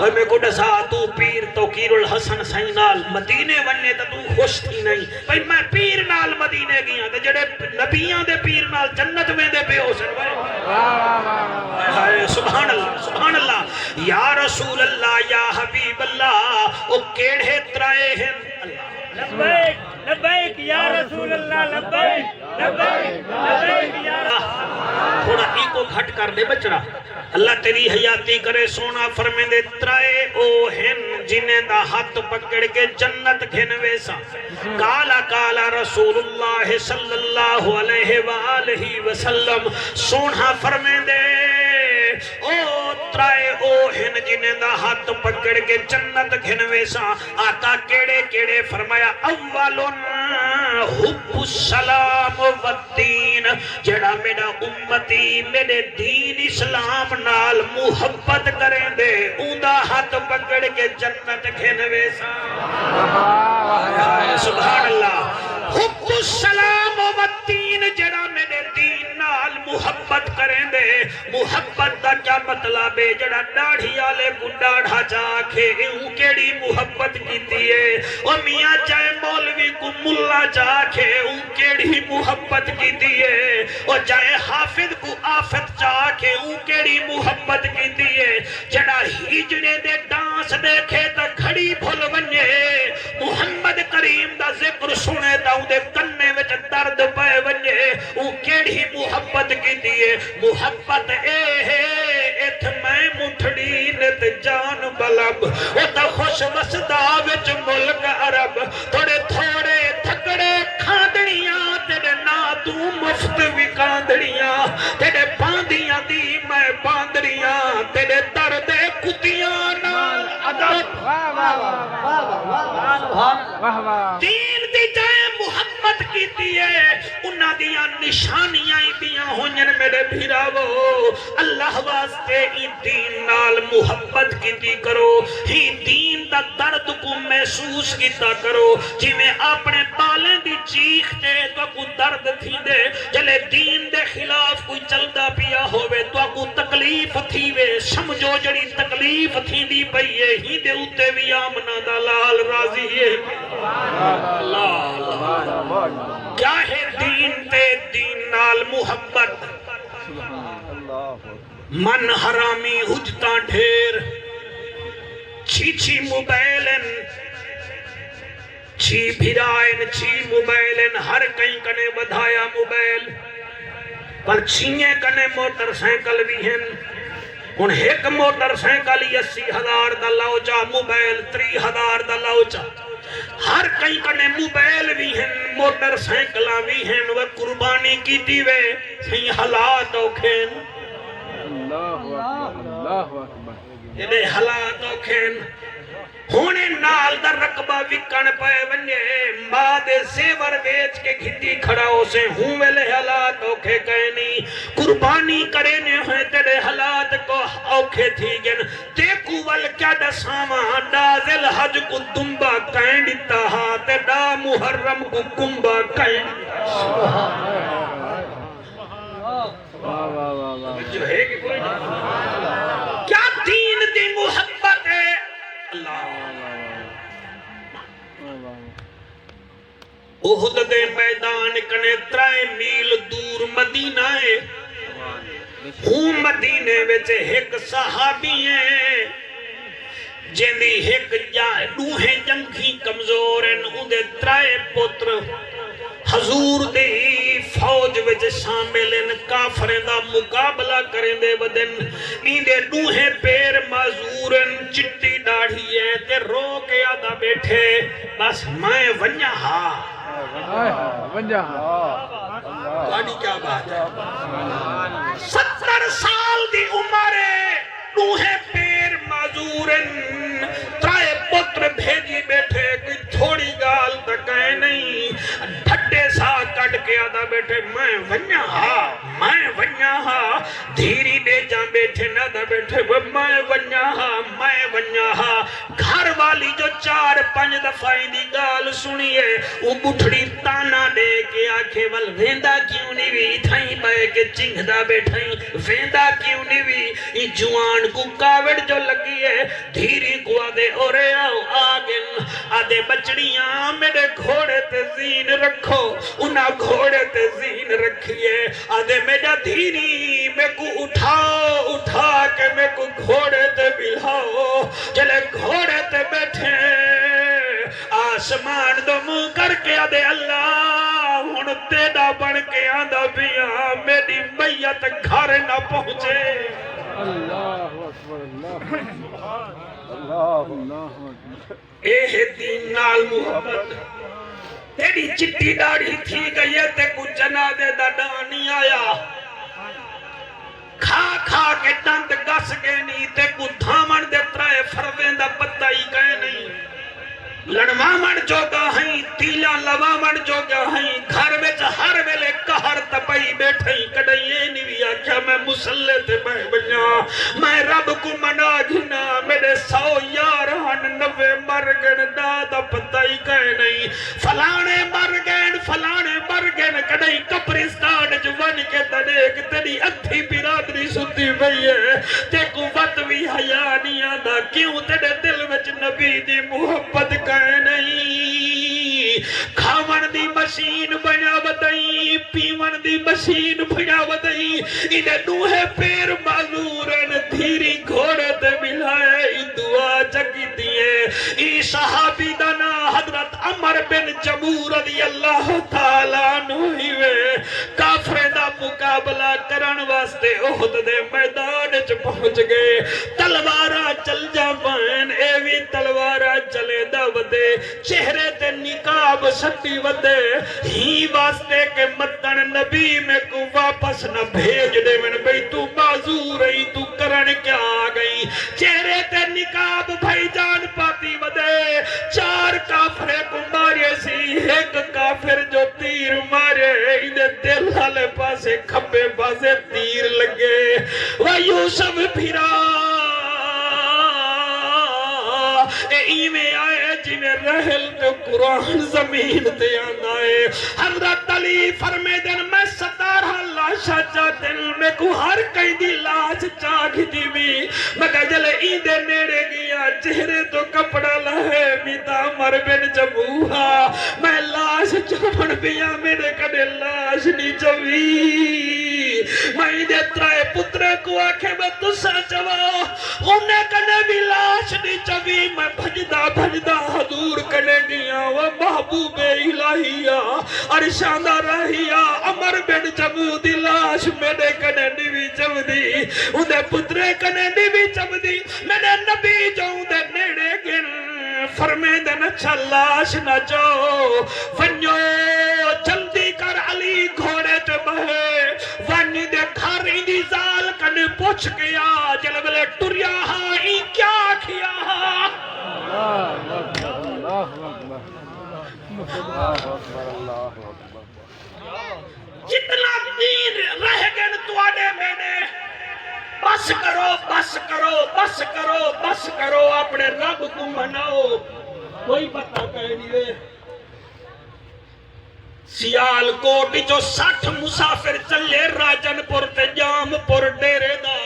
اور میں کو دسا تو پیر توقیر الحسن سائیں نال مدینے وننے تا تو خوش تھی نہیں بھئی میں پیر نال مدینے گیا تے جڑے نبیاں دے پیر نال جنت میں دے پہ ہو سن سبحان اللہ سبحان اللہ یا رسول اللہ یا حبیب اللہ او کیڑے ترائے ہیں لبیک لبیک یا رسول اللہ لبیک لبیک لبیک یا تھوڑا ایکو گھٹ کر دے بچڑا اللہ تیری حیاتی کرے سونا فرمے دے ترائے او ہن جنہیں دا ہاتھ پکڑ کے جنت گھنوے سا کالا کالا رسول اللہ صلی اللہ علیہ وآلہ وسلم سونا فرمے دے او ترائے او ہن جنہیں دا ہاتھ پکڑ کے جنت گھنوے سا آقا کیڑے کیڑے فرمایا اولن حب السلام والدین جڑا میرا امتی میرے دین اسلام نال محبت کریں دے اوندا ہاتھ پکڑ کے جنت گھنوے سا سبحان اللہ حب السلام والدین جڑا میرے دین نال محبت کریں دے محبت دا کیا مطلب ہے جڑا داڑھی آلے کو داڑھا چاکھے اون کیڑی محبت کیتی ہے او میاں چاہے مولوی کو ملا چاکھے اون کیڑی محبت کیتی ہے او چاہے حافظ کو آفت چاکھے اون کیڑی محبت کیتی ہے جڑا ہجنے دے ڈانس دیکھے تا گھڑی بھول ونجے محمد کریم دا ذکر سنے تا اون دے کنے وچ درد پے ونجے اون کیڑی محبت کیتی ہے محبت اے ہے ایتھ میں مٹھڑی نت جان بلب او تا خوش وسدا وچ ملک عرب تھوڑے تھوڑے تھکڑے کھاندڑیاں تیرے نا تو مفت وکاندڑیاں تیرے باندیاں دی میں باندڑیاں تیرے درد کتیاں نال ادب دین دی جائے محبت کیتی ہے انہاں دیاں نشانیاں دیاں ہونجن میرے بھیراوو اللہ واسطے ہی دین نال محبت کیتی کرو ہی دین دا درد کو محسوس کیتا کرو جی میں اپنے بالیں دی چیخ تے تو کو درد تھی دے جلے دین دے خلاف کوئی چلدا پیا ہوئے تو کو تکلیف تھی وے سمجھو جڑی تکلیف تھی دی پئیے ہی دے اتے بھی آمنا دا لال راضی ہے کیا ہے دین تے دین نال محبت من حرامی حجتا ڈھیر چھی موبائلن چھی بھرائن چھی موبائلن ہر کہیں کنے بدھایا موبائل پر چھینے کنے موٹر سائیکل بھی ہیں ان ایک موٹر سائیکل 80,000 دا لاؤچا موبائل 30,000 دا لاؤچا ہر کہیں کنے موبائل بھی ہیں موٹر سائیکلہ بھی ہیں وہ قربانی کی دیوے سہی حالات اوکھیں یہ حالات اوکھیں ہونے نال دا رقبہ وکن پائے ونجے ماں دے زیور بیچ کے گھٹی کھڑا ہو سے ہوں ویلے حالات اوکھے کہنی قربانی کرنے ہوئے تیرے حالات کو اوکھے تھی گن دیکھو ول کیا دا ساما دا ذل حج کو دنبا کہیں دیتا ہاں دا محرم کو کمبا کہیں جو ہے کہ کوئی کیا دین دی محبت ہے احد دے میدان کنے 3 میل دور مدینہ ہے ہوں مدینے وچ ایک صحابی ہے جیندی ایک دوہیں جنگی کمزور ہیں اندے 3 پتر حضور دی فوج وچ شامل ان کافریں دا مقابلہ کریں دے بدن ایندے دوہیں پیر معذورن چٹی داڑھی ہے تے رو کے آدھا بیٹھے بس میں ونیا ہاں گاڑی کیا بات ہے 70 سال دی عمرے دوہیں پیر معذورن 3 پتر بھیجی بیٹھے کوئی تھوڑی گال تکائے نہیں ڈھڈے سا کٹ کے آدھا بیٹھے میں ونیا ہاں دھیری دے جا بیٹھے نہ دا بیٹھے میں ونیا ہاں گھر والی جو 4-5 دفعہ دی گال سنیے وہ بٹھڑی تانا دے کے آکھے ول ویندا کیوں نہیں وی تھائیں بے کے چنگدا بیٹھائیں ویندا کیوں نہیں وی جوان کو کاوڑ جو لگی ہے دھیری کو آدھے اورے آؤ آگن آدھے بچڑیاں میرے گھوڑے تے زین رکھو انہاں گھوڑے تے زین رکھیے آدھے میرا دھیری میں کو اٹھا کے میں کو گھوڑے تے بلاؤ چلے گھوڑے تے بیٹھے آسمان دو منہ کر کے آدھے اللہ ہن تیڑا بن کے آندہ بیاں میری میت گھر نہ پہنچے اللہ اکبر اللہ اے دین نال محبت تیری چٹی داڑھی تھی گئی ہے تے کچھ جنازے دا ڈانی آیا کھا کے دند گس گئے نہیں تے کو دھامن دے ترائے فروین دا پتہ ہی گئے نہیں لڑوامن جوگا ہیں تیلا لوامن جوگا ہیں گھر میں ہر ویلے کہر تپائی بیٹھیں کڑائیے نہیں آکھا میں مسلح تے میں بنیا میں رب کو منا گھنا میرے 100 یار ہن 90 مرگن دادا پتہ ہی کہے نہیں فلانے مرگن کڑائی کپرستان جوان کے تڑیک تیری اتھی برادری ستی بھئی ہے تے قوت بھی حیاء نہیں آدھا کیوں تیرے دل وچ نبی دی محبت کہے نہیں کھاون دی مشین بنا بدائی پیون دی مشین بنا بدائی انہیں نوہے پیر معذورن دھیری گھوڑے تے ملائے دعا چکی دیئے ای صحابی دانا حضرت عمر بن جمور رضی اللہ تعالیٰ نوہیوے کافر دا مقابلہ کرن واسطے احد دے میدان چ پہنچ گئے تلوارہ چل جا بین اے وی تلوارہ چلے دا ودے چہرے تے نقاب سٹی ودے ہی واسطے کے مدن نبی میں کو واپس نہ بھیج دے من بھئی تو معذور رہی تو کرن کیا آگئی چہرے تے نقاب بھائی جان پاتی ودے 4 کافرے کو مارے سی ایک کافر جو تیر مارے انہیں دل والے پاسے کھپے پاسے تیر لگے وہ یوسف پھرا ایمیں آئے جی میں رہل تو قرآن زمین تے آئے حضرت علی فرمے دن میں 17 لاشا چاہتے میں کو ہر کئی دی لاش چاک دی بھی مگر جلے ایندے نیڑے گیا چہرے تو کپڑا لہے میتا مر بن جموہا میں لاش چاپن بیا میرے کڑے لاش نہیں چوی میں ایندے ترائے پترے کو آکھے میں تسا چواؤ انہیں کنے بھی لاش نہیں چوی میں بھجدہ حضور کنے گیا وہ محبوب الہیہ ارشاندہ رہیا عمر بن جمو دی لاش میرے کنے نیوی چم دی انہیں پترے کنے نیوی چم دی میرے نبی جو انہیں نیڑے گن فرمے دن اچھا لاش نہ جو ونیو جلدی کر علی گھوڑے تو بہے ونی دے گھر اندی زال کنے پوچھ گیا جلوے ٹریا ہاں ای کیا کیا ہاں جتنا دین رہ گن تواڈے میں نے بس کرو اپنے رب کو مناؤ کوئی پتہ کہہ نہیں سیال کوٹ جو 60 مسافر چلے راجن پور تے جام پور ڈیرے دا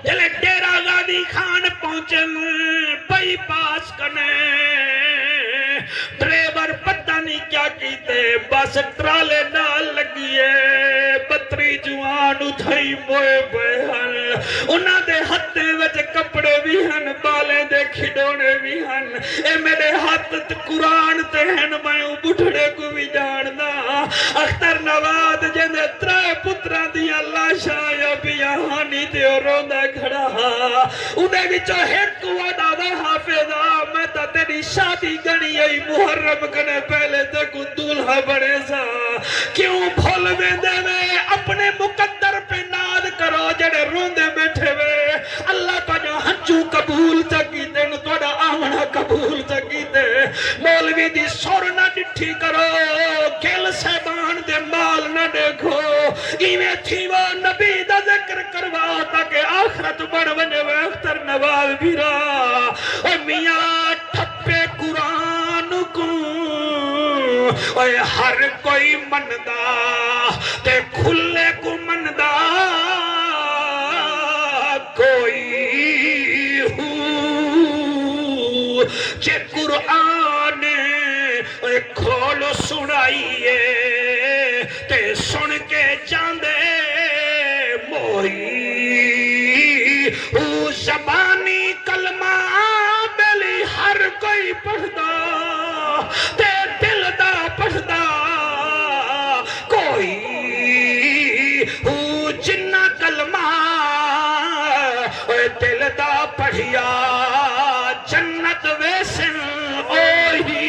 جلے ڈیرہ غادی خان پہنچے بائی پاس کنے ڈرائیور پتہ نہیں کیا کیتے بس ٹرالے نال لگیے بطری جوان اٹھائی موئے بہن انہاں دے ہتھے وچ کپڑے بھی ہن بالے دے کھڈونے بھی ہن اے میرے ہاتھ قرآن تے ہن میں بٹھڑے کو بھی جاندا اختر نواد جندے 3 پتراں دیاں لاشاں یا بیاہانی تے روندا کھڑا انہیں وچوں ایک وعدہ دا حافظا میں تا تیری شادی گنی ای محرم کنے پہلے تے کو دولہا بڑے سا کیوں بھول ویندے وے اپنے مقدر پہ ناد کرو جڑے روندے بیٹھے وے اللہ کا جو ہنچو قبول چکی تے توڑا آمنہ قبول چکی تے مولوی دی سور نہ ڈٹھی کرو گل سیبان دے مال نہ دیکھو ایویں تھی وہ نبی دا ذکر کروا تاکہ آخرت بڑھ بنے وے اختر نواز بھیرا میاں اے ہر کوئی مندا تے کھلے کو مندا کوئی ہو جے قرآن کھولو سنائیے تے سن کے جاندے موئی او زبانی کلمہ بلی ہر کوئی پڑھدا تے دل دا پڑھدا کوئی او جنہ کلمہ دل دا پڑھیا جنت ویسن اوہی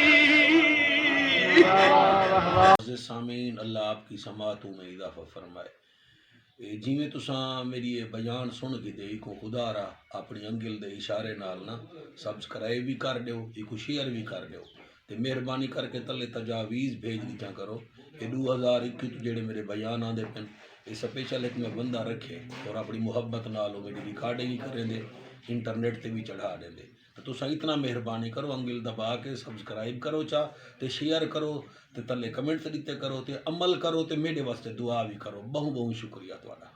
سامعین اللہ آپ کی سماعتوں میں اضافہ فرمائے جی میں تساں میری یہ بیان سن کے دے کو خدا را اپنی انگل دے اشارے نال نا سبسکرائب بھی کر دیو ایک شیئر بھی کر دیو تے مہربانی کر کے تلے تجاویز بھیج دیتا کرو کہ 2021 جڑے میرے بیان آندے پن یہ سپیشل ایک میں بندہ رکھے اور اپنی محبت نال میری ریکارڈنگ کریں دے انٹرنیٹ تے بھی چڑھا دیں دے تو تساں اتنا مہربانی کرو انگل دبا کے سبسکرائب کرو چاہ تے شیئر کرو تے تلے کمنٹ دیتے کرو تے عمل کرو تے میرے واسطے دعا بھی کرو بہت بہت شکریہ تواڈا